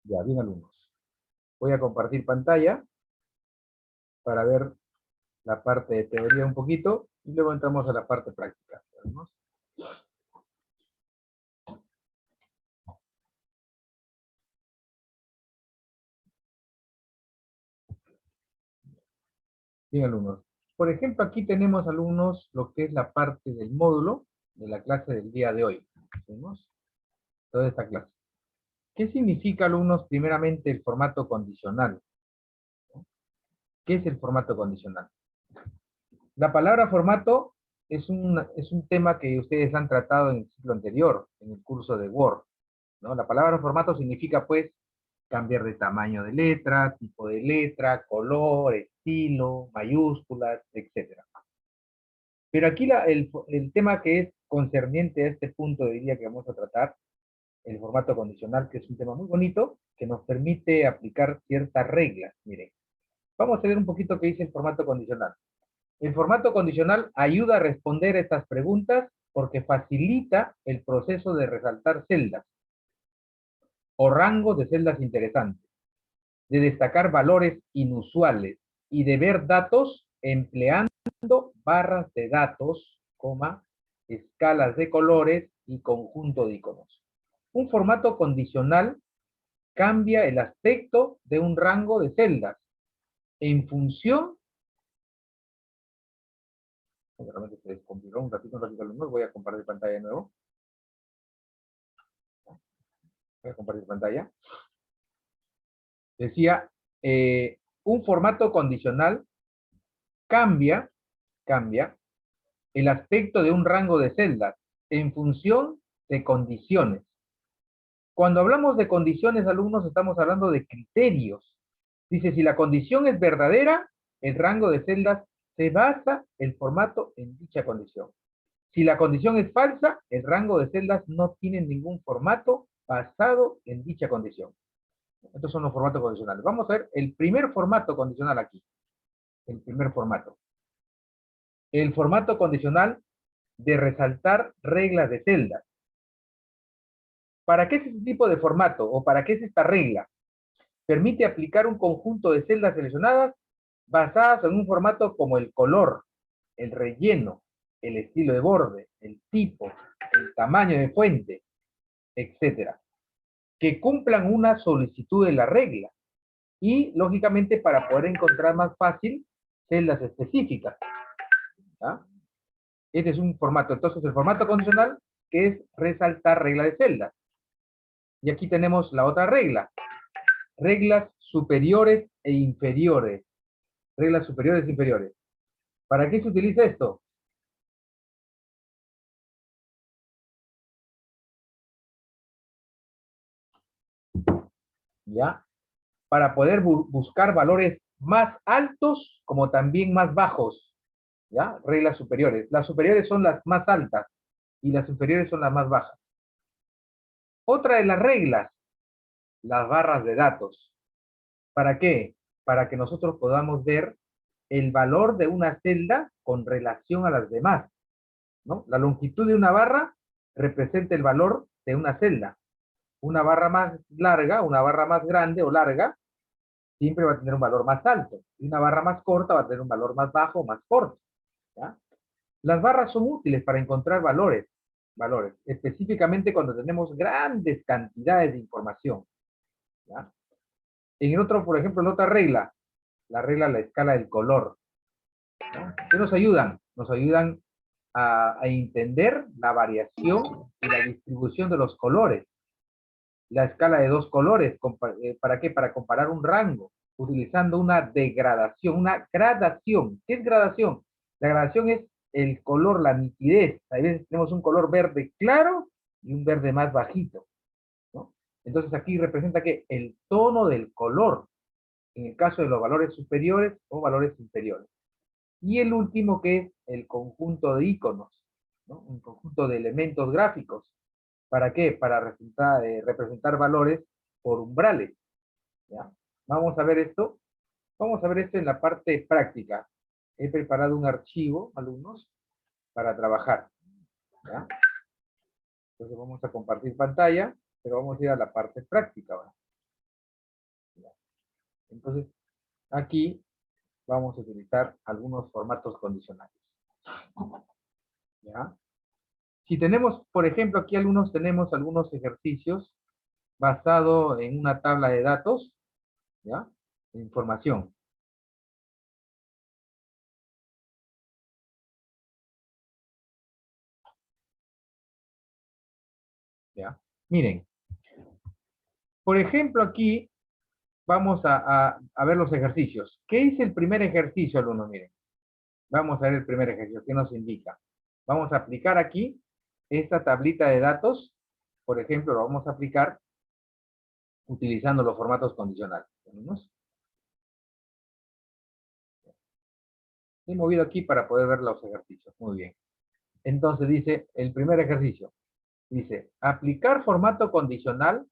Ya, bien alumnos. Voy a compartir pantalla para ver la parte de teoría un poquito y luego entramos a la parte práctica. ¿Alumnos? Bien alumnos. Por ejemplo, aquí tenemos alumnos lo que es la parte del módulo de la clase del día de hoy. ¿Vemos? Toda esta clase. ¿Qué significa, alumnos, primeramente el formato condicional? ¿Qué es el formato condicional? La palabra formato es un tema que ustedes han tratado en el ciclo anterior, en el curso de Word, ¿no? La palabra formato significa, pues, cambiar de tamaño de letra, tipo de letra, color, estilo, mayúsculas, etc. Pero aquí el tema que es concerniente a este punto, diría que vamos a tratar, el formato condicional, que es un tema muy bonito, que nos permite aplicar ciertas reglas. Miren, vamos a ver un poquito qué dice el formato condicional. El formato condicional ayuda a responder estas preguntas porque facilita el proceso de resaltar celdas o rangos de celdas interesantes, de destacar valores inusuales y de ver datos empleando barras de datos, coma, escalas de colores y conjunto de iconos. Un formato condicional cambia el aspecto de un rango de celdas en función. Realmente se descompiló un ratito, voy a compartir pantalla de nuevo. Voy a compartir pantalla. Decía, un formato condicional cambia el aspecto de un rango de celdas en función de condiciones. Cuando hablamos de condiciones, alumnos, estamos hablando de criterios. Dice, si la condición es verdadera, el rango de celdas se basa el formato en dicha condición. Si la condición es falsa, el rango de celdas no tiene ningún formato basado en dicha condición. Estos son los formatos condicionales. Vamos a ver el primer formato condicional aquí. El primer formato. El formato condicional de resaltar reglas de celdas. ¿Para qué es este tipo de formato o para qué es esta regla? Permite aplicar un conjunto de celdas seleccionadas basadas en un formato como el color, el relleno, el estilo de borde, el tipo, el tamaño de fuente, etcétera, que cumplan una solicitud de la regla y, lógicamente, para poder encontrar más fácil celdas específicas. ¿Ah? Este es un formato. Entonces, el formato condicional, que es resaltar regla de celdas. Y aquí tenemos la otra regla. Reglas superiores e inferiores. Reglas superiores e inferiores. ¿Para qué se utiliza esto? ¿Ya? Para poder buscar valores más altos como también más bajos. ¿Ya? Reglas superiores. Las superiores son las más altas y las inferiores son las más bajas. Otra de las reglas, las barras de datos. ¿Para qué? Para que nosotros podamos ver el valor de una celda con relación a las demás, ¿no? La longitud de una barra representa el valor de una celda. Una barra más larga, una barra más grande o larga, siempre va a tener un valor más alto. Y una barra más corta va a tener un valor más bajo o más corto. ¿Ya? Las barras son útiles para encontrar valores, específicamente cuando tenemos grandes cantidades de información. ¿Ya? En otro, por ejemplo, en otra regla, la regla de la escala del color. ¿No? ¿Qué nos ayudan? Nos ayudan a entender la variación y la distribución de los colores. La escala de dos colores, ¿para qué? Para comparar un rango, utilizando una degradación, una gradación. ¿Qué es gradación? La gradación es el color, la nitidez. A veces tenemos un color verde claro y un verde más bajito, ¿no? Entonces aquí representa que el tono del color, en el caso de los valores superiores o valores inferiores. Y el último que es el conjunto de iconos, ¿no? Un conjunto de elementos gráficos. ¿Para qué? Para representar valores por umbrales. ¿Ya? Vamos a ver esto. Vamos a ver esto en la parte práctica. He preparado un archivo, alumnos, para trabajar. ¿Ya? Entonces vamos a compartir pantalla. pero vamos a ir a la parte práctica ahora. Entonces, aquí vamos a utilizar algunos formatos condicionales. ¿Ya? Si tenemos, por ejemplo, aquí tenemos algunos ejercicios basados en una tabla de datos, ¿ya? De información. ¿Ya? Miren, por ejemplo, aquí vamos a ver los ejercicios. ¿Qué es el primer ejercicio, alumnos? Miren, vamos a ver el primer ejercicio. ¿Qué nos indica? Vamos a aplicar aquí esta tablita de datos. Por ejemplo, lo vamos a aplicar utilizando los formatos condicionales. ¿Tenemos? He movido aquí para poder ver los ejercicios. Muy bien. Entonces dice, el primer ejercicio. Dice, aplicar formato condicional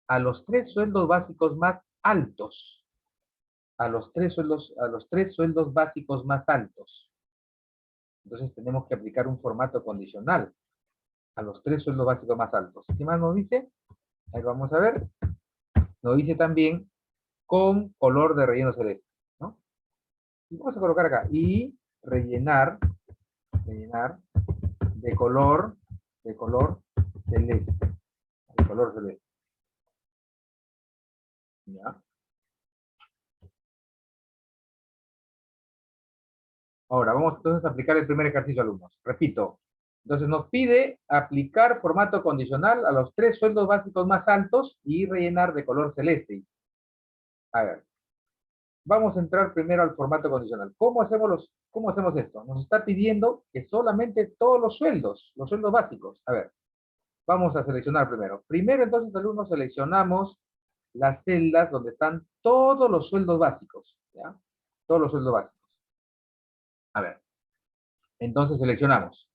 a los 3 sueldos básicos más altos. A los tres sueldos básicos más altos. Entonces tenemos que aplicar un formato condicional a los 3 sueldos básicos más altos. ¿Qué más nos dice? Ahí vamos a ver. Nos dice también con color de relleno celeste, ¿no? Y vamos a colocar acá. Y rellenar de color celeste. De color celeste. ¿Ya? Ahora, vamos entonces a aplicar el primer ejercicio, alumnos. Repito. Entonces nos pide aplicar formato condicional a los 3 sueldos básicos más altos y rellenar de color celeste. A ver. Vamos a entrar primero al formato condicional. ¿Cómo hacemos esto? Nos está pidiendo que solamente todos los sueldos básicos. A ver, vamos a seleccionar primero. Primero, entonces, alumnos, seleccionamos las celdas donde están todos los sueldos básicos. ¿Ya? Todos los sueldos básicos. A ver, entonces seleccionamos.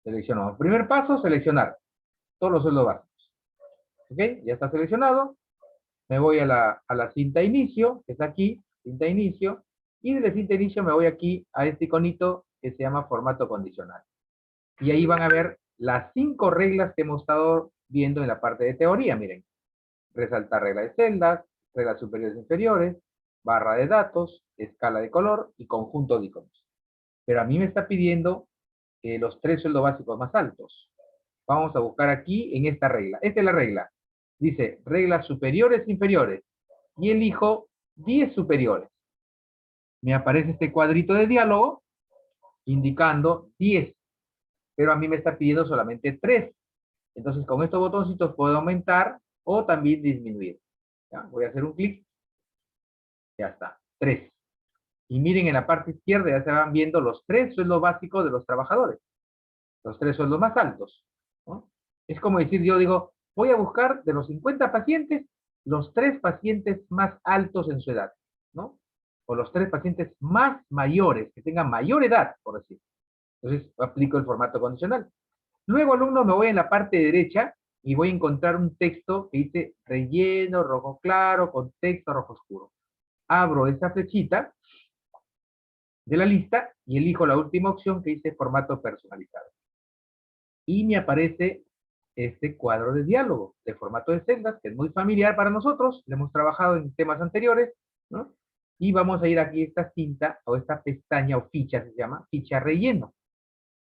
Seleccionamos. Primer paso, seleccionar todos los sueldos básicos. ¿Ok? Ya está seleccionado. Me voy a la cinta inicio, que está aquí, cinta inicio, y de la cinta inicio me voy aquí a este iconito que se llama formato condicional. Y ahí van a ver las 5 reglas que hemos estado viendo en la parte de teoría, miren. Resaltar regla de celdas, reglas superiores e inferiores, barra de datos, escala de color y conjunto de iconos. Pero a mí me está pidiendo los 3 sueldos básicos más altos. Vamos a buscar aquí en esta regla. Esta es la regla. Dice reglas superiores e inferiores. Y elijo 10 superiores. Me aparece este cuadrito de diálogo indicando 10. Pero a mí me está pidiendo solamente 3. Entonces con estos botoncitos puedo aumentar o también disminuir. ¿Ya? Voy a hacer un clic. Ya está. 3. Y miren en la parte izquierda ya se van viendo los 3 sueldos básicos de los trabajadores. Los 3 sueldos más altos. ¿No? Es como decir, yo digo, voy a buscar de los 50 pacientes, los 3 pacientes más altos en su edad, ¿no? O los 3 pacientes más mayores, que tengan mayor edad, por decir. Entonces, aplico el formato condicional. Luego, alumno, me voy en la parte derecha y voy a encontrar un texto que dice relleno, rojo claro, con texto rojo oscuro. Abro esa flechita de la lista y elijo la última opción que dice formato personalizado. Y me aparece este cuadro de diálogo de formato de celdas, que es muy familiar para nosotros, lo hemos trabajado en temas anteriores, ¿no? Y vamos a ir aquí a esta cinta, o esta pestaña o ficha se llama, ficha relleno.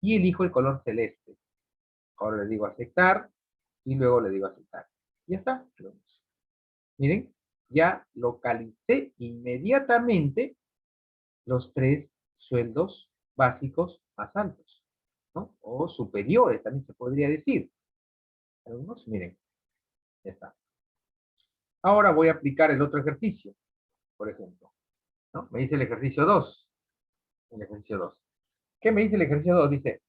Y elijo el color celeste. Ahora le digo aceptar, y luego le digo aceptar. Ya está. Miren, ya localicé inmediatamente los 3 sueldos básicos más altos, ¿no? O superiores, también se podría decir. Algunos, miren, ya está. Ahora voy a aplicar el otro ejercicio, por ejemplo, ¿no? Me dice el ejercicio 2. El ejercicio 2. ¿Qué me dice el ejercicio 2? Dice,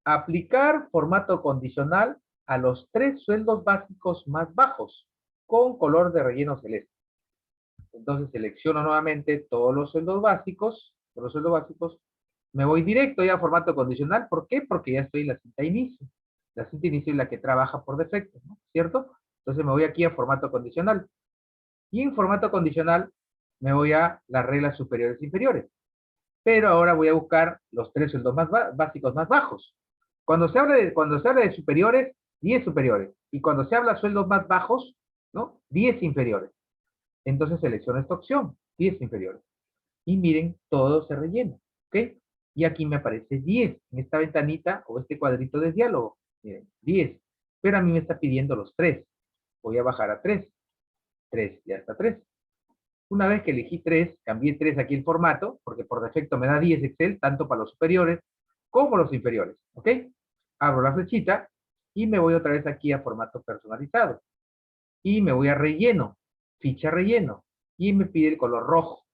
aplicar formato condicional a los 3 sueldos básicos más bajos, con color de relleno celeste. Entonces selecciono nuevamente todos los sueldos básicos, me voy directo ya a formato condicional. ¿Por qué? Porque ya estoy en la cinta inicio. La cinta inicio es la que trabaja por defecto, ¿no? ¿Cierto? Entonces me voy aquí a formato condicional. Y en formato condicional me voy a las reglas superiores e inferiores. Pero ahora voy a buscar los 3 sueldos más básicos más bajos. Cuando se habla de superiores, 10 superiores. Y cuando se habla de sueldos más bajos, ¿no? 10 inferiores. Entonces selecciono esta opción, 10 inferiores. Y miren, todo se rellena, ¿ok? Y aquí me aparece 10 en esta ventanita o este cuadrito de diálogo. Miren, 10. Pero a mí me está pidiendo los 3. Voy a bajar a 3. 3, ya está 3. Una vez que elegí 3, cambié 3 aquí el formato, porque por defecto me da 10 Excel, tanto para los superiores como los inferiores, ¿ok? Abro la flechita y me voy otra vez aquí a formato personalizado. Y me voy a relleno, ficha relleno, y me pide el color rojo.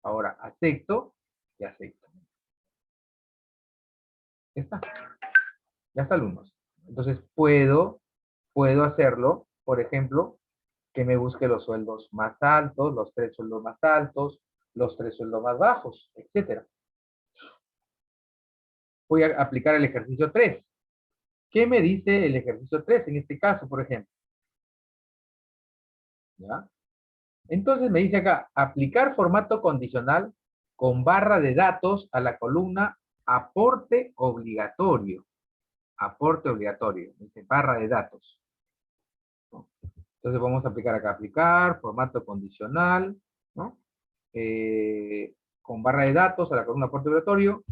Ahora acepto y acepto. Ya está. Ya está, alumnos. Entonces puedo hacerlo, por ejemplo, que me busque los sueldos más altos, los 3 sueldos más altos, los 3 sueldos más bajos, etcétera. Voy a aplicar el ejercicio 3. ¿Qué me dice el ejercicio 3 en este caso, por ejemplo? ¿Ya? Entonces me dice acá, aplicar formato condicional con barra de datos a la columna aporte obligatorio. Aporte obligatorio. Dice barra de datos. ¿No? Entonces vamos a aplicar acá, aplicar formato condicional, ¿no? Con barra de datos a la columna aporte obligatorio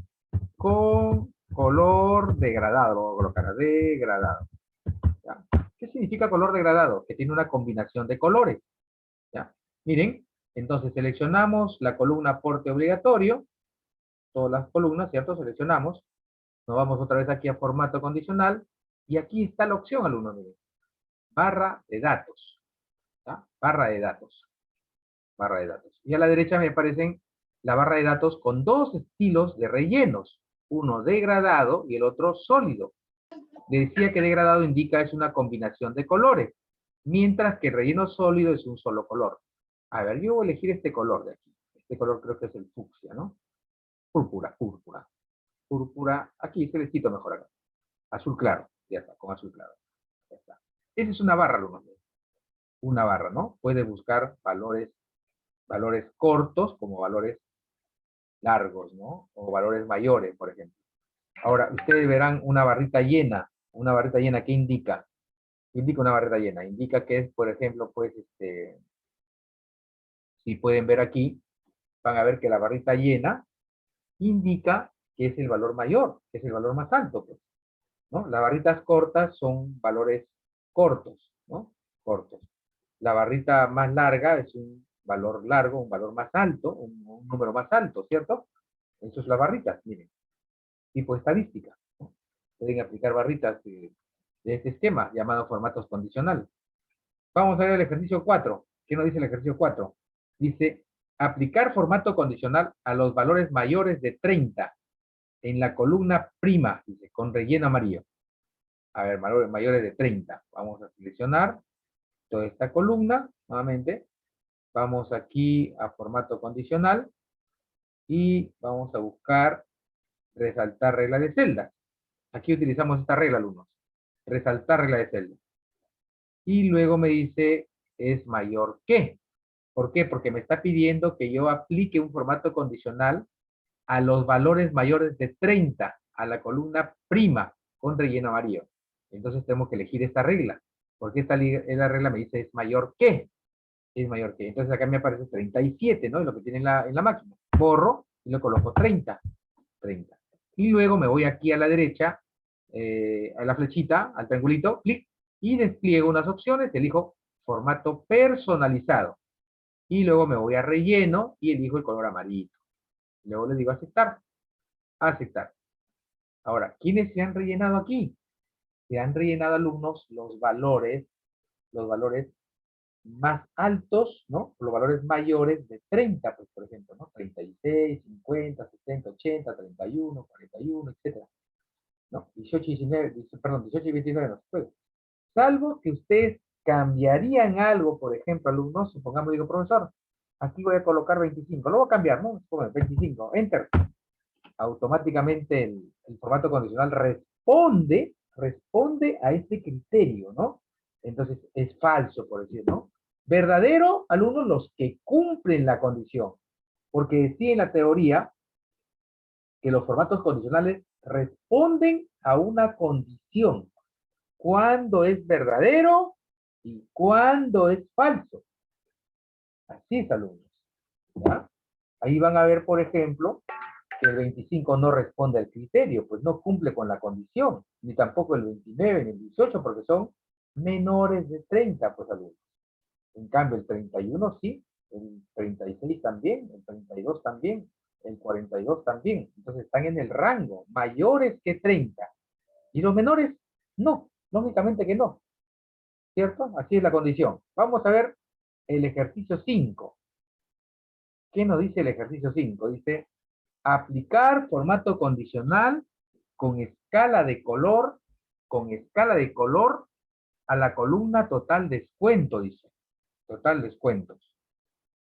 con color degradado. Lo voy a colocar degradado. ¿Ya? ¿Qué significa color degradado? Que tiene una combinación de colores. ¿Ya? Miren, entonces seleccionamos la columna aporte obligatorio, todas las columnas, ¿cierto? Seleccionamos, nos vamos otra vez aquí a formato condicional, y aquí está la opción, alumnos, miren, barra de datos, ¿ya? Barra de datos, barra de datos. Y a la derecha me aparecen la barra de datos con dos estilos de rellenos, uno degradado y el otro sólido. Le decía que degradado indica es una combinación de colores, mientras que relleno sólido es un solo color. A ver, yo voy a elegir este color de aquí. Este color creo que es el fucsia, ¿no? Púrpura, púrpura. Púrpura, aquí se les quito mejor acá. Azul claro, ya está, con azul claro. Ya está. Esa es una barra, alumnos. Una barra, ¿no? Puede buscar valores cortos como valores largos, ¿no? O valores mayores, por ejemplo. Ahora, ustedes verán una barrita llena. Una barrita llena, ¿qué indica? Indica una barrita llena. Indica que es, por ejemplo, pues, si pueden ver aquí, van a ver que la barrita llena indica que es el valor mayor, que es el valor más alto, pues, ¿no? Las barritas cortas son valores cortos, ¿no? Cortos. La barrita más larga es un valor largo, un valor más alto, un número más alto, ¿cierto? Eso es la barrita, miren. Tipo estadística, ¿no? Pueden aplicar barritas de este esquema llamado formatos condicionales. Vamos a ver el ejercicio 4. ¿Qué nos dice el ejercicio 4? Dice, aplicar formato condicional a los valores mayores de 30 en la columna prima, dice, con relleno amarillo. A ver, valores mayores de 30. Vamos a seleccionar toda esta columna, nuevamente. Vamos aquí a formato condicional y vamos a buscar resaltar regla de celda. Aquí utilizamos esta regla, alumnos. Resaltar regla de celda. Y luego me dice, es mayor que. ¿Por qué? Porque me está pidiendo que yo aplique un formato condicional a los valores mayores de 30, a la columna prima, con relleno amarillo. Entonces tenemos que elegir esta regla, porque esta regla me dice es mayor que. Es mayor que. Entonces acá me aparece 37, ¿no? Es lo que tiene en la máquina. Borro y lo coloco 30. 30. Y luego me voy aquí a la derecha, a la flechita, al triangulito, clic, y despliego unas opciones, elijo formato personalizado. Y luego me voy a relleno y elijo el color amarillo. Luego le digo aceptar. Aceptar. Ahora, ¿quiénes se han rellenado aquí? Se han rellenado, alumnos, los valores más altos, ¿no? Los valores mayores de 30, pues, por ejemplo, ¿no? 36, 50, 70, 80, 31, 41, etcétera. ¿No? 18, 19, perdón, 18 y 29 no se puede. Salvo que ustedes cambiarían algo, por ejemplo, alumnos, supongamos, digo, profesor, aquí voy a colocar 25, lo voy a cambiar, ¿no? 25, enter. Automáticamente el formato condicional responde a este criterio, ¿no? Entonces es falso, por decir, ¿no? Verdadero, alumnos, los que cumplen la condición. Porque decía en la teoría que los formatos condicionales responden a una condición. cuándo es verdadero y cuándo es falso. Así es, alumnos. ¿Ya? Ahí van a ver, por ejemplo, que el 25 no responde al criterio, pues no cumple con la condición, ni tampoco el 29 ni el 18, porque son menores de 30, pues, alumnos. En cambio, el 31 sí, el 36 también, el 32 también, el 42 también. Entonces están en el rango, mayores que 30. Y los menores, no, lógicamente que no, ¿cierto? Así es la condición. Vamos a ver el ejercicio 5. ¿Qué nos dice el ejercicio 5? Dice, aplicar formato condicional con escala de color a la columna total descuento, dice. Total descuentos.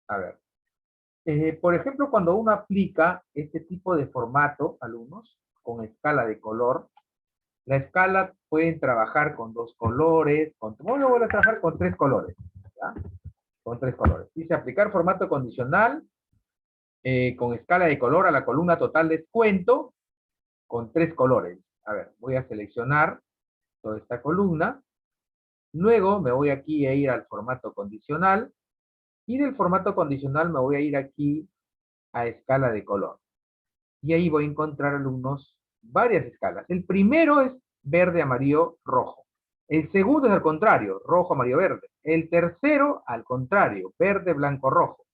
A ver. Por ejemplo, cuando uno aplica este tipo de formato, alumnos, con escala de color, la escala pueden trabajar con dos colores, bueno, voy a trabajar con tres colores, ¿ya? Con tres colores. Dice aplicar formato condicional con escala de color a la columna total descuento con tres colores. A ver, voy a seleccionar toda esta columna. Luego me voy aquí a ir al formato condicional y del formato condicional me voy a ir aquí a escala de color. Y ahí voy a encontrar, alumnos, varias escalas. El primero es verde, amarillo, rojo. El segundo es al contrario, rojo, amarillo, verde. El tercero, al contrario, verde, blanco, rojo.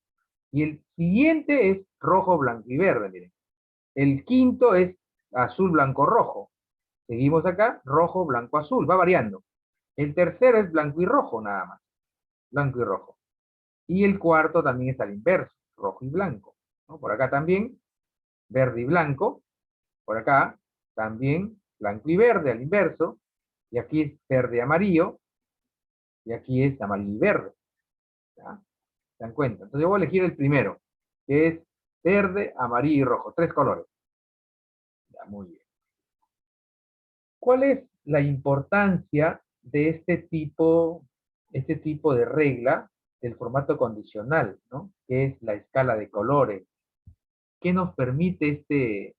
Y el siguiente es rojo, blanco y verde, miren. El quinto es azul, blanco, rojo. Seguimos acá, rojo, blanco, azul, va variando. El tercero es blanco y rojo, nada más. Blanco y rojo. Y el cuarto también es al inverso, rojo y blanco, ¿no? Por acá también, verde y blanco. Por acá, también blanco y verde al inverso. Y aquí es verde y amarillo. Y aquí es amarillo y verde. ¿Ya? ¿Se dan cuenta? Entonces yo voy a elegir el primero, que es verde, amarillo y rojo. Tres colores. Ya, muy bien. ¿Cuál es la importancia de este tipo de regla del formato condicional, ¿no? Que es la escala de colores? ¿Qué nos permite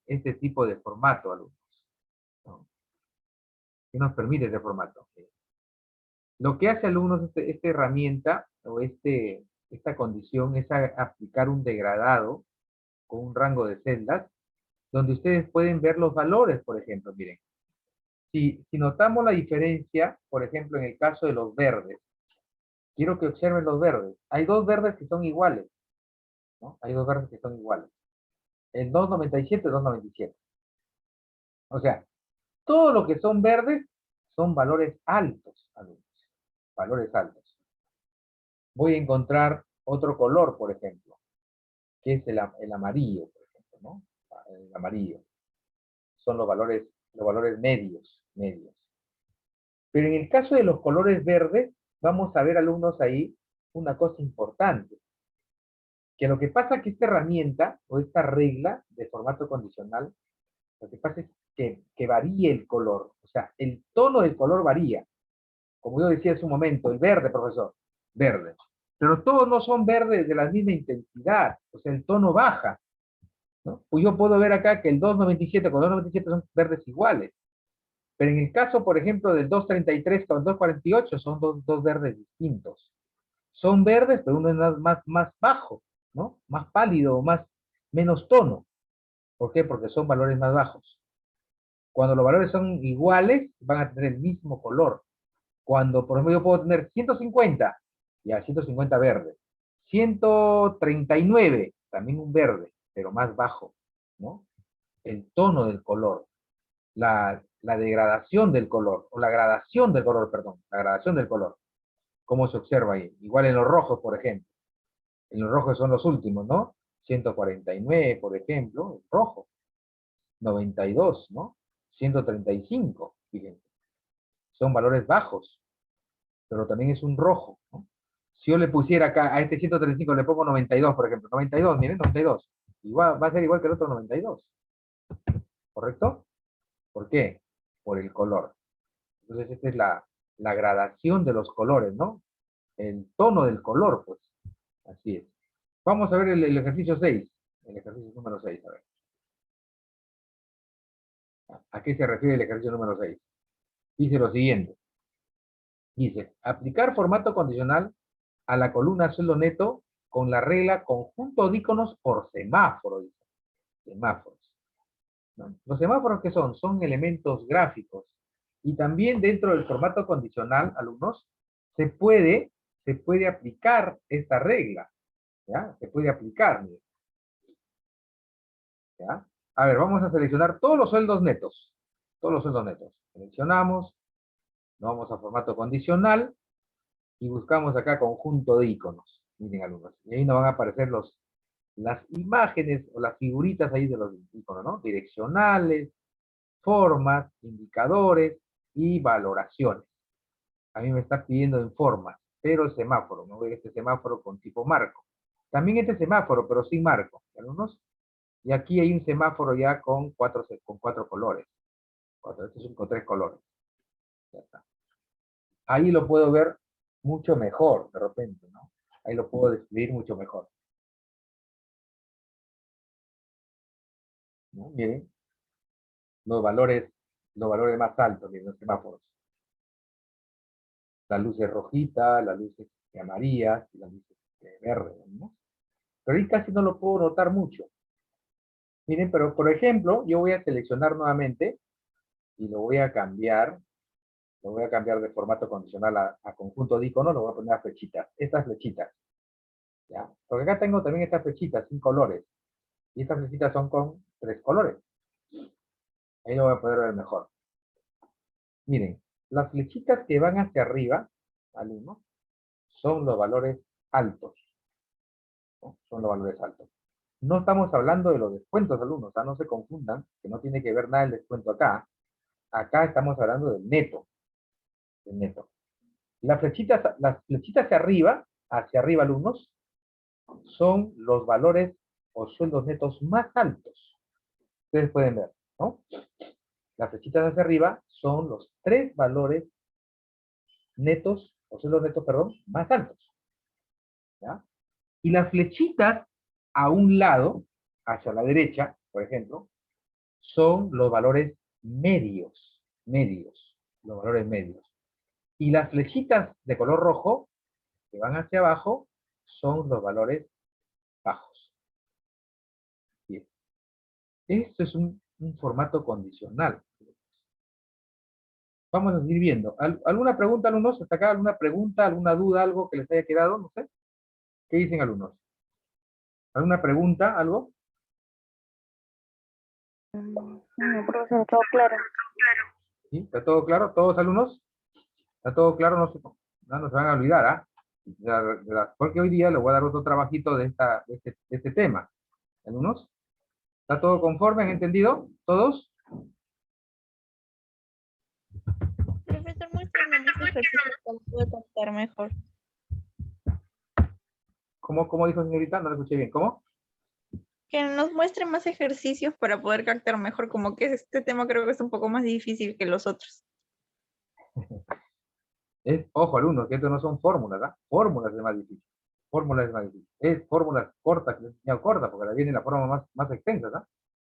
este tipo de formato, alumnos? ¿No? ¿Qué nos permite este formato? Lo que hace, alumnos, esta herramienta o esta condición es aplicar un degradado con un rango de celdas donde ustedes pueden ver los valores, por ejemplo, miren. Si notamos la diferencia, por ejemplo, en el caso de los verdes, quiero que observen los verdes. Hay dos verdes que son iguales, ¿no? Hay dos verdes que son iguales. El 297 y el 297. O sea, todo lo que son verdes son valores altos, alumnos. Valores altos. Voy a encontrar otro color, por ejemplo, que es el amarillo, por ejemplo, ¿no? El amarillo. Son los valores medios, medios. Pero en el caso de los colores verdes, vamos a ver, alumnos, ahí una cosa importante. Que lo que pasa es que esta herramienta o esta regla de formato condicional, lo que pasa es que varía el color. O sea, el tono del color varía. Como yo decía hace un momento, el verde, profesor, verde. Pero todos no son verdes de la misma intensidad. O sea, el tono baja, ¿no? Pues yo puedo ver acá que el 297 con 297 son verdes iguales. Pero en el caso, por ejemplo, del 233 con 248 son dos verdes distintos. Son verdes, pero uno es más bajo, ¿no? Más pálido, menos tono. ¿Por qué? Porque son valores más bajos. Cuando los valores son iguales, van a tener el mismo color. Cuando, por ejemplo, yo puedo tener 150, ya 150 verde. 139, también un verde, pero más bajo, ¿no? El tono del color, la degradación del color, o la gradación del color, perdón, la gradación del color. ¿Cómo se observa ahí? Igual en los rojos, por ejemplo. En los rojos son los últimos, ¿no? 149, por ejemplo, rojo. 92, ¿no? 135, fíjense. Son valores bajos, pero también es un rojo, ¿no? Si yo le pusiera acá a este 135, le pongo 92, por ejemplo. 92, miren, 92. Igual, va a ser igual que el otro 92. ¿Correcto? ¿Por qué? Por el color. Entonces, esta es la gradación de los colores, ¿no? El tono del color, pues. Así es. Vamos a ver el ejercicio 6. El ejercicio número 6, a ver. ¿A qué se refiere el ejercicio número 6? Dice lo siguiente. Dice, aplicar formato condicional a la columna sueldo neto con la regla conjunto de iconos por semáforo. Dice. Semáforos. ¿No? Los semáforos, ¿qué son? Son elementos gráficos. Y también dentro del formato condicional, alumnos, se puede aplicar esta regla. ¿Ya? Se puede aplicar. Miren. ¿Ya? A ver, vamos a seleccionar todos los sueldos netos. Todos los sueldos netos. Seleccionamos, nos vamos a formato condicional y buscamos acá conjunto de iconos. Miren, alumnos. Y ahí nos van a aparecer las imágenes o las figuritas ahí de los iconos, ¿no? Direccionales, formas, indicadores y valoraciones. A mí me está pidiendo en formas, pero el semáforo. No voy a este semáforo con tipo marco. También este semáforo, pero sin marco. Alumnos. Y aquí hay un semáforo ya con cuatro colores. Este es con 3 colores. Ya está. Ahí lo puedo ver mucho mejor, de repente, ¿no? Ahí lo puedo describir mucho mejor. ¿No? Miren, los valores más altos, miren, los semáforos. La luz es rojita, la luz es amarilla, y la luz es verde, ¿no? Pero ahí casi no lo puedo notar mucho. Miren, pero por ejemplo, yo voy a seleccionar nuevamente y lo voy a cambiar de formato condicional a conjunto de iconos, lo voy a poner a flechitas, estas flechitas, ¿ya? Porque acá tengo también estas flechitas sin colores, y estas flechitas son con 3 colores. Ahí lo voy a poder ver mejor. Miren, las flechitas que van hacia arriba, al 1, son los valores altos, ¿no? Son los valores altos. No estamos hablando de los descuentos, alumnos, no se confundan, que no tiene que ver nada el descuento acá. Acá estamos hablando del neto. Del neto. Las flechitas hacia arriba, alumnos, son los valores o sueldos netos más altos. Ustedes pueden ver, ¿no? Las flechitas hacia arriba son los 3 valores netos, o sueldos netos, perdón, más altos. ¿Ya? Y las flechitas a un lado, hacia la derecha, por ejemplo, son los valores medios, los valores medios. Y las flechitas de color rojo, que van hacia abajo, son los valores bajos. Bien. Esto es un formato condicional. Vamos a seguir viendo. ¿Alguna pregunta, alumnos? ¿Hasta acá alguna pregunta, alguna duda, algo que les haya quedado? No sé. ¿Qué dicen, alumnos? ¿Alguna pregunta, algo? No, profesor, todo claro. ¿Sí? ¿Está todo claro? ¿Todos alumnos? ¿Está todo claro? No se van a olvidar, ¿ah? Porque hoy día les voy a dar otro trabajito de este tema. ¿Alumnos? ¿Está todo conforme? ¿Han entendido? ¿Todos? Profesor, muéstrame más ejercicios para poder captar mejor. ¿Cómo dijo señorita? No lo escuché bien. ¿Cómo? Que nos muestre más ejercicios para poder captar mejor, como que este tema creo que es un poco más difícil que los otros. Ojo, alumnos, que esto no son fórmulas, ¿ah? Fórmulas es más difícil. Fórmulas es más difícil. Es fórmulas cortas, que les he enseñado cortas, porque la viene en la forma más extensa, ¿no?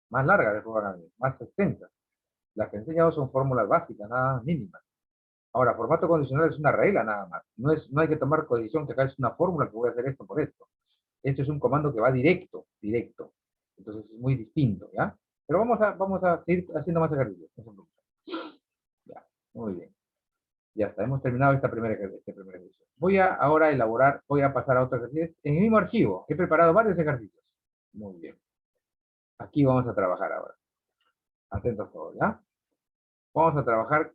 Más larga de forma más extensa. Las que he enseñado son fórmulas básicas, nada mínimas. Ahora, formato condicional es una regla nada más. No hay que tomar decisión que acá es una fórmula que voy a hacer esto por esto. Esto es un comando que va directo. Entonces es muy distinto, ¿ya? Pero vamos a seguir haciendo más ejercicios. Ya, muy bien. Ya está, hemos terminado este primer ejercicio. Voy a pasar a otro ejercicio. En el mismo archivo, he preparado varios ejercicios. Muy bien. Aquí vamos a trabajar ahora. Atentos todos, ¿ya? Vamos a trabajar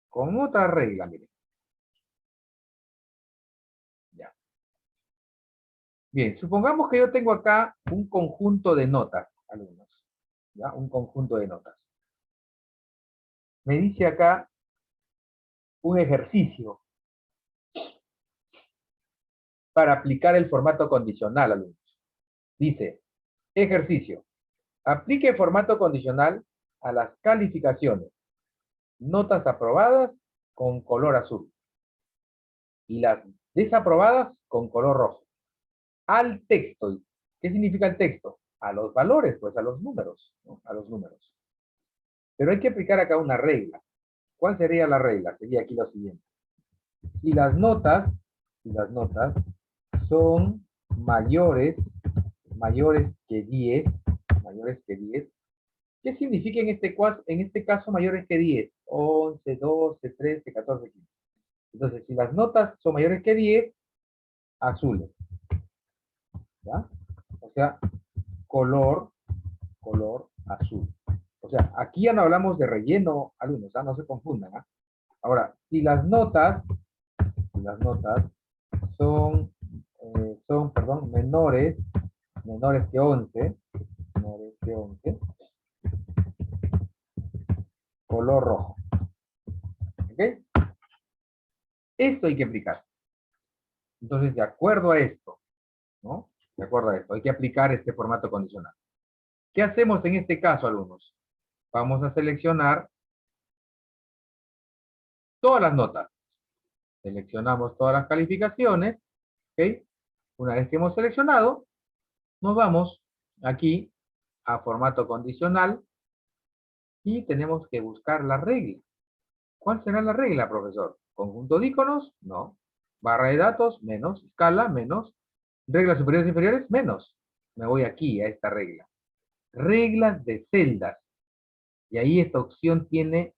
con otra regla, miren. Ya. Bien, supongamos que yo tengo acá un conjunto de notas, alumnos. ¿Ya? Un conjunto de notas. Me dice acá un ejercicio para aplicar el formato condicional, alumnos. Dice, ejercicio. Aplique formato condicional a las calificaciones. Notas aprobadas con color azul. Y las desaprobadas con color rojo. Al texto. ¿Qué significa el texto? A los valores, pues a los números, ¿no? A los números. Pero hay que aplicar acá una regla. ¿Cuál sería la regla? Sería aquí lo siguiente. Si las notas son mayores que 10, ¿qué significa en este caso mayores que 10? 11, 12, 13, 14, 15. Entonces, si las notas son mayores que 10, azules. ¿Ya? O sea, color azul. O sea, aquí ya no hablamos de relleno, alumnos, ¿ah? No se confundan. ¿Ah? Ahora, si las notas son, menores que 11, color rojo. ¿Ok? Esto hay que aplicar. Entonces, de acuerdo a esto, ¿no? De acuerdo a esto, hay que aplicar este formato condicional. ¿Qué hacemos en este caso, alumnos? Vamos a seleccionar todas las notas. Seleccionamos todas las calificaciones, ¿ok? Una vez que hemos seleccionado, nos vamos aquí a formato condicional y tenemos que buscar la regla. ¿Cuál será la regla, profesor? ¿Conjunto de iconos? No. ¿Barra de datos? Menos. ¿Escala? Menos. ¿Reglas superiores e inferiores? Menos. Me voy aquí a esta regla. Reglas de celdas. Y ahí esta opción tiene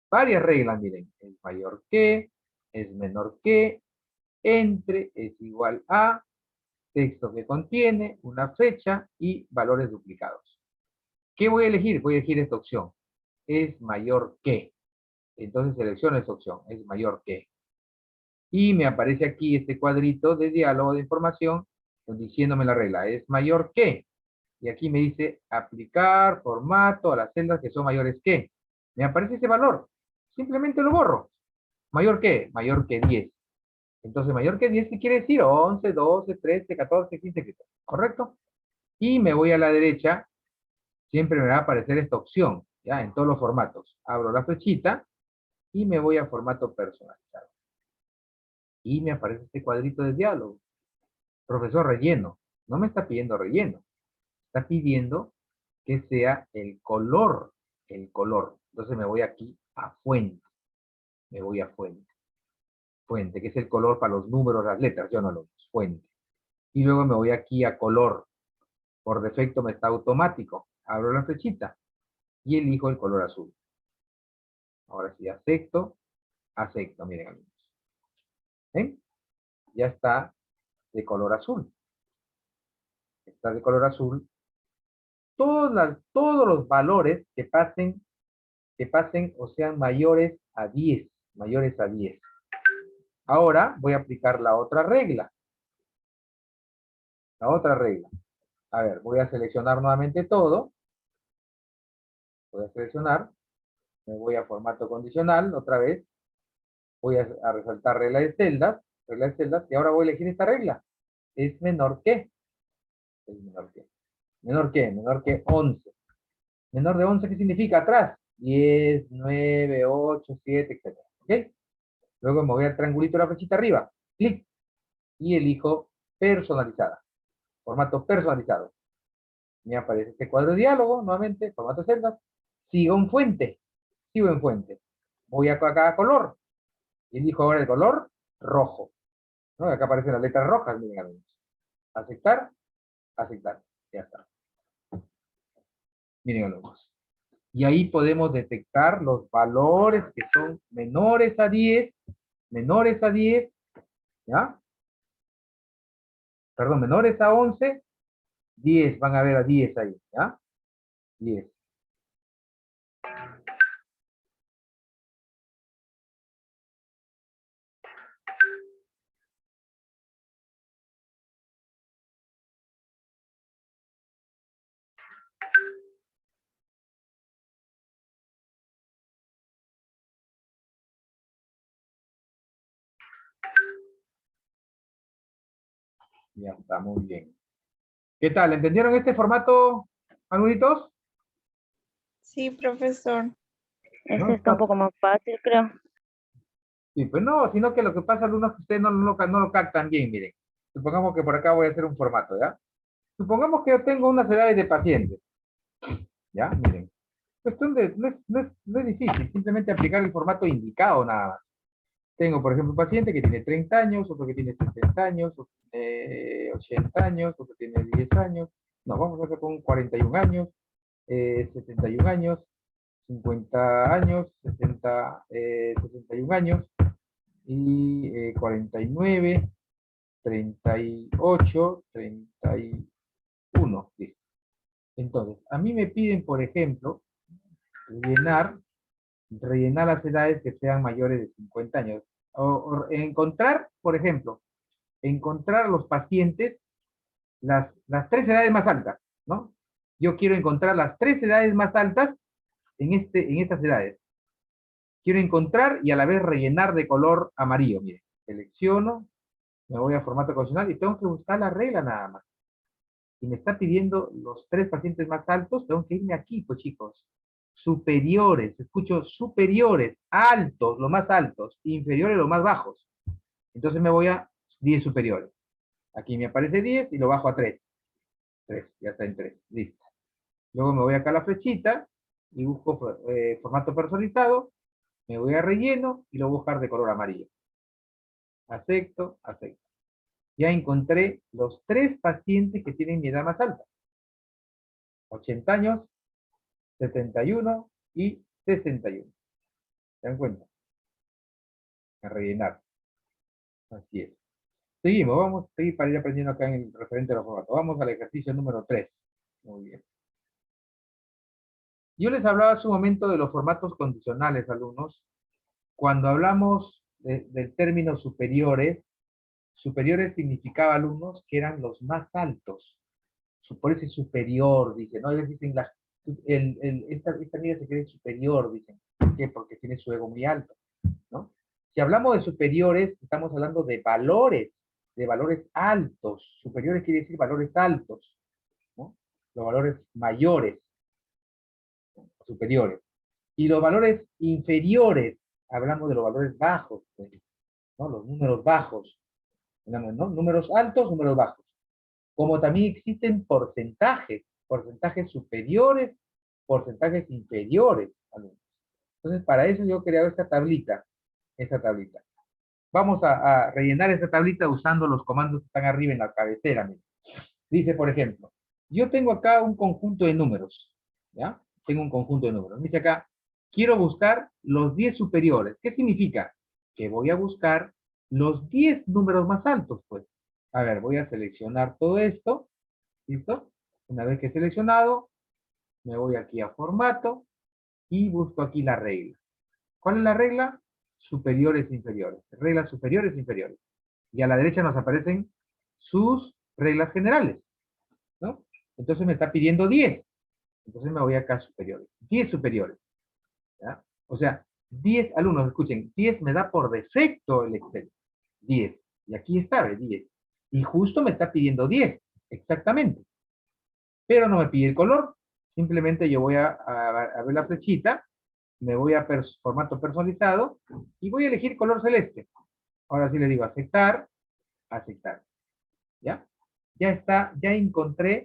varias reglas, miren. Es mayor que, es menor que, entre, es igual a, texto que contiene, una fecha y valores duplicados. ¿Qué voy a elegir? Voy a elegir esta opción. Es mayor que. Entonces selecciono esta opción. Es mayor que. Y me aparece aquí este cuadrito de diálogo de información diciéndome la regla. Es mayor que. Y aquí me dice aplicar formato a las celdas que son mayores que. Me aparece ese valor. Simplemente lo borro. ¿Mayor que? Mayor que 10. Entonces, mayor que 10, ¿qué quiere decir? 11, 12, 13, 14, 15, 15. ¿Correcto? Y me voy a la derecha. Siempre me va a aparecer esta opción. ¿Ya? En todos los formatos. Abro la flechita y me voy a formato personalizado. Y me aparece este cuadrito de diálogo. Profesor, relleno. No me está pidiendo relleno. Está pidiendo que sea el color. El color. Entonces me voy aquí a fuente. Me voy a fuente. Fuente, que es el color para los números, las letras. Yo no lo uso. Fuente. Y luego me voy aquí a color. Por defecto me está automático. Abro la flechita y elijo el color azul. Ahora sí, acepto. Acepto. Miren, amigos. ¿Ven? Ya está de color azul. Está de color azul. Todos los valores que pasen o sean mayores a 10. Mayores a 10. Ahora voy a aplicar la otra regla. La otra regla. A ver, voy a seleccionar nuevamente todo. Voy a seleccionar. Me voy a formato condicional otra vez. Voy a resaltar regla de celdas. Regla de celdas. Y ahora voy a elegir esta regla. Es menor que. Es menor que. ¿Menor que? Menor que 11. Menor de 11, ¿qué significa? Atrás. 10, 9, 8, 7, etc. ¿Ok? Luego me voy al triangulito de la flechita arriba. Clic. Y elijo personalizada. Formato personalizado. Me aparece este cuadro de diálogo, nuevamente, formato celdas. Sigo en fuente. Sigo en fuente. Voy acá a color. Y elijo ahora el color rojo. ¿No? Acá aparecen las letras rojas, miren amigos. Aceptar, aceptar. Ya está. Miren amigos. Y ahí podemos detectar los valores que son menores a 10, ¿ya? Perdón, menores a 11, 10, van a ver a 10 ahí, ¿ya? 10. Ya está, muy bien. ¿Qué tal? ¿Entendieron este formato, alumnitos? Sí, profesor. ¿No? Este está un poco más fácil, creo. Sí, pues no, sino que lo que pasa, alumnos, que ustedes no lo captan bien, miren. Supongamos que por acá voy a hacer un formato, ¿ya? Supongamos que yo tengo unas edades de pacientes. ¿Ya? Miren. Cuestión de, no es difícil, simplemente aplicar el formato indicado nada más. Tengo, por ejemplo, un paciente que tiene 30 años, otro que tiene 70 años, otro que tiene 80 años, otro que tiene 10 años. No, vamos a hacer con 41 años, 71 años, 50 años, 61 años, y 49, 38, 31. Listo. Entonces, a mí me piden, por ejemplo, rellenar las edades que sean mayores de 50 años. O encontrar, por ejemplo, encontrar a los pacientes las tres edades más altas, ¿no? Yo quiero encontrar las tres edades más altas en estas edades. Quiero encontrar y a la vez rellenar de color amarillo. Miren, selecciono, me voy a formato condicional y tengo que buscar la regla nada más. Si me está pidiendo los tres pacientes más altos, tengo que irme aquí, pues chicos. Superiores, escucho superiores, altos, los más altos, inferiores, los más bajos. Entonces me voy a 10 superiores. Aquí me aparece 10 y lo bajo a 3. 3, ya está en 3, listo. Luego me voy acá a la flechita y busco formato personalizado, me voy a relleno y lo voy a buscar de color amarillo. Acepto, acepto. Ya encontré los tres pacientes que tienen mi edad más alta. 80 años, 71 y 61. ¿Se dan cuenta? A rellenar. Así es. Seguimos, vamos a seguir para ir aprendiendo acá en el referente a los formatos. Vamos al ejercicio número 3. Muy bien. Yo les hablaba hace un momento de los formatos condicionales, alumnos. Cuando hablamos del término superiores, superiores significaba, alumnos, que eran los más altos. Por eso es superior, dicen, ¿no? Ellos dicen, esta niña se cree superior, dicen. ¿Por qué? Porque tiene su ego muy alto, ¿no? Si hablamos de superiores, estamos hablando de valores altos. Superiores quiere decir valores altos, ¿no? Los valores mayores, superiores. Y los valores inferiores, hablamos de los valores bajos, ¿no? Los números bajos, ¿no? Números altos, números bajos. Como también existen porcentajes superiores, porcentajes inferiores. Entonces, para eso yo he creado esta tablita. Vamos a rellenar esta tablita usando los comandos que están arriba en la cabecera. Miren. Dice, por ejemplo, yo tengo acá un conjunto de números, ¿ya? Tengo un conjunto de números. Dice acá, quiero buscar los 10 superiores. ¿Qué significa? Que voy a buscar los 10 números más altos, pues. A ver, voy a seleccionar todo esto. ¿Listo? Una vez que he seleccionado, me voy aquí a formato y busco aquí la regla. ¿Cuál es la regla? Superiores e inferiores. Reglas superiores e inferiores. Y a la derecha nos aparecen sus reglas generales, ¿no? Entonces me está pidiendo 10. Entonces me voy acá a superiores. 10 superiores. ¿Ya? O sea, 10 alumnos, escuchen, 10 me da por defecto el Excel. 10. Y aquí está, 10. Y justo me está pidiendo 10. Exactamente. Pero no me pide el color. Simplemente yo voy a ver la flechita, me voy a formato personalizado y voy a elegir color celeste. Ahora sí le digo aceptar, aceptar. ¿Ya? Ya está, ya encontré